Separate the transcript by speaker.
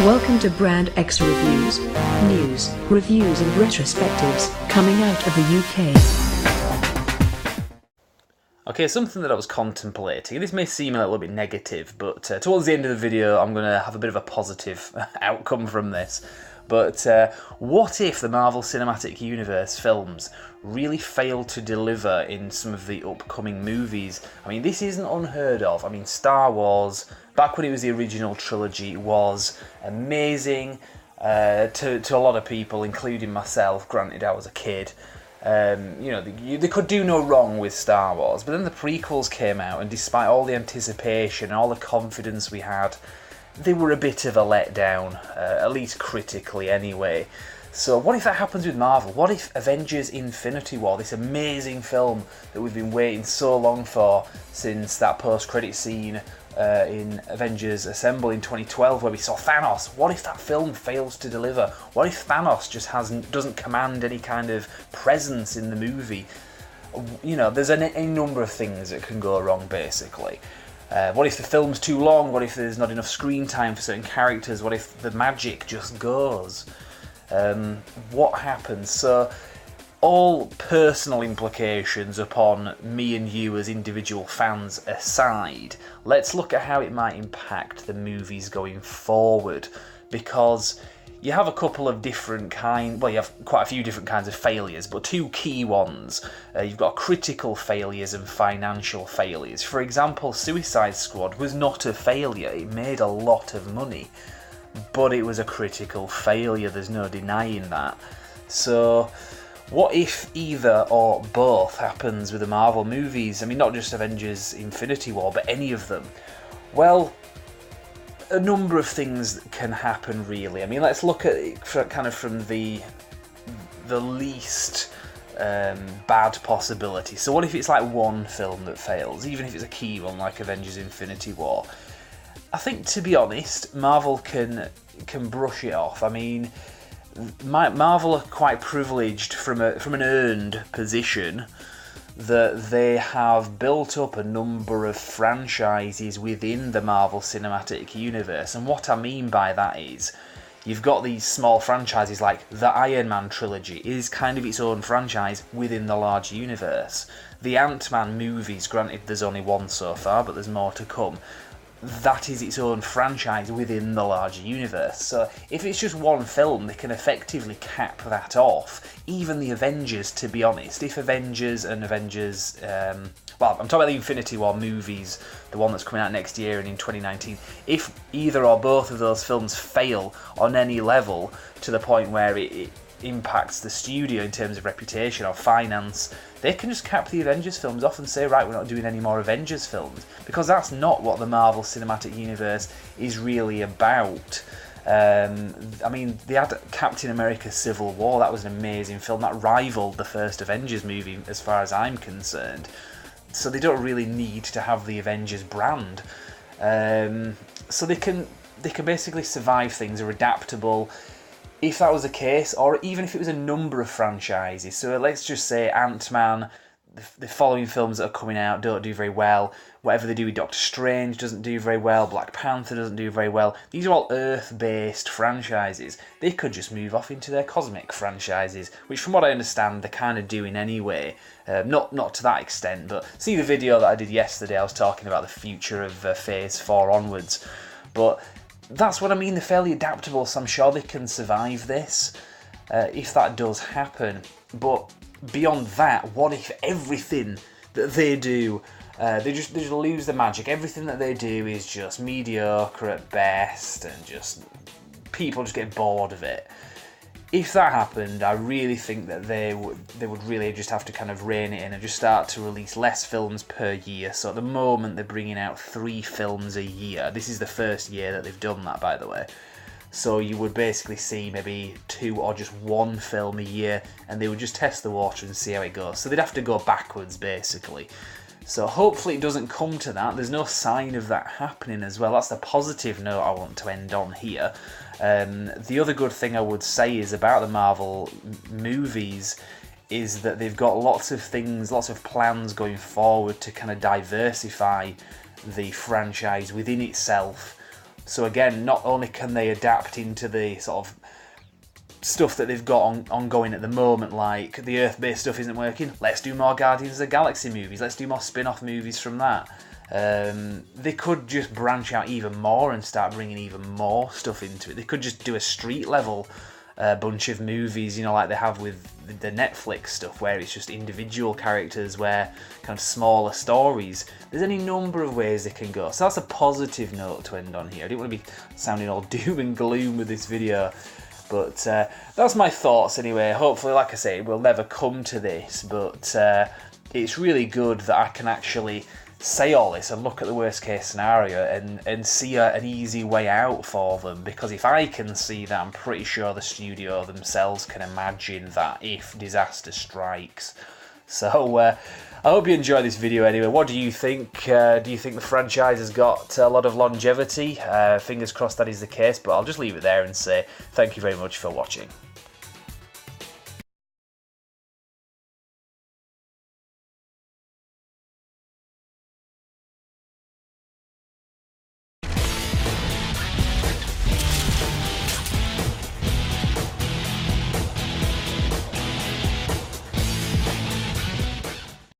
Speaker 1: Welcome to Brand X Reviews, news, reviews and retrospectives coming out of the UK.
Speaker 2: Okay, something that I was contemplating, and this may seem a little bit negative, but towards the end of the video I'm going to have a bit of a positive outcome from this. But what if the Marvel Cinematic Universe films really failed to deliver in some of the upcoming movies? I mean, this isn't unheard of. I mean, Star Wars, back when it was the original trilogy, was amazing to a lot of people, including myself. Granted, I was a kid. They could do no wrong with Star Wars, but then the prequels came out, and despite all the anticipation and all the confidence we had, they were a bit of a letdown, at least critically anyway. So what if that happens with Marvel? What if Avengers Infinity War, this amazing film that we've been waiting so long for since that post-credit scene in Avengers Assemble in 2012 where we saw Thanos, what if that film fails to deliver? What if Thanos just doesn't command any kind of presence in the movie? You know, there's a number of things that can go wrong, basically. What if the film's too long? What if there's not enough screen time for certain characters? What if the magic just goes? What happens? So, all personal implications upon me and you as individual fans aside, let's look at how it might impact the movies going forward, because you have a couple of different you have quite a few different kinds of failures, but two key ones. You've got critical failures and financial failures. For example, Suicide Squad was not a failure. It made a lot of money, but it was a critical failure. There's no denying that. So, what if either or both happens with the Marvel movies? I mean, not just Avengers Infinity War, but any of them. Well, a number of things can happen, really. I mean, let's look at it kind of from the least bad possibility. So what if it's like one film that fails, even if it's a key one like Avengers Infinity War? I think, to be honest, Marvel can brush it off. I mean, Marvel are quite privileged from an earned position that they have built up a number of franchises within the Marvel Cinematic Universe. And what I mean by that is, you've got these small franchises like the Iron Man trilogy is kind of its own franchise within the large universe. The Ant-Man movies, granted there's only one so far, but there's more to come. That is its own franchise within the larger universe. So if it's just one film, they can effectively cap that off. Even the Avengers, to be honest. If Avengers and Avengers... I'm talking about the Infinity War movies, the one that's coming out next year and in 2019. If either or both of those films fail on any level to the point where it impacts the studio in terms of reputation or finance, they can just cap the Avengers films off and say, right, we're not doing any more Avengers films, because that's not what the Marvel Cinematic Universe is really about. I mean, they had Captain America Civil War, that was an amazing film, that rivaled the first Avengers movie as far as I'm concerned, so they don't really need to have the Avengers brand. So they can basically survive things, they're adaptable. If that was the case, or even if it was a number of franchises, so let's just say Ant-Man, the following films that are coming out don't do very well, whatever they do with Doctor Strange doesn't do very well, Black Panther doesn't do very well, these are all Earth-based franchises. They could just move off into their cosmic franchises, which from what I understand they're kind of doing anyway. Not to that extent, but see the video that I did yesterday, I was talking about the future of Phase 4 onwards, but that's what I mean, they're fairly adaptable, so I'm sure they can survive this, if that does happen. But beyond that, what if everything that they do, they just lose the magic? Everything that they do is just mediocre at best, and just people just get bored of it. If that happened, I really think that they would really just have to kind of rein it in and just start to release less films per year. So at the moment they're bringing out 3 films a year. This is the first year that they've done that, by the way. So you would basically see maybe 2 or just 1 film a year, and they would just test the water and see how it goes. So they'd have to go backwards, basically. So hopefully it doesn't come to that. There's no sign of that happening as well. That's the positive note I want to end on here. The other good thing I would say is about the Marvel movies is that they've got lots of things, lots of plans going forward to kind of diversify the franchise within itself. So again, not only can they adapt into the sort of stuff that they've got ongoing at the moment, like the Earth-based stuff isn't working, let's do more Guardians of the Galaxy movies, let's do more spin-off movies from that. They could just branch out even more and start bringing even more stuff into it. They could just do a street level bunch of movies, you know, like they have with the Netflix stuff, where it's just individual characters, where kind of smaller stories. There's any number of ways they can go. So that's a positive note to end on here. I didn't want to be sounding all doom and gloom with this video. But that's my thoughts anyway. Hopefully, like I say, we'll never come to this, but it's really good that I can actually say all this and look at the worst case scenario and see an easy way out for them, because if I can see that, I'm pretty sure the studio themselves can imagine that if disaster strikes. So I hope you enjoyed this video anyway. What do you think? Do you think the franchise has got a lot of longevity? Fingers crossed that is the case, but I'll just leave it there and say thank you very much for watching.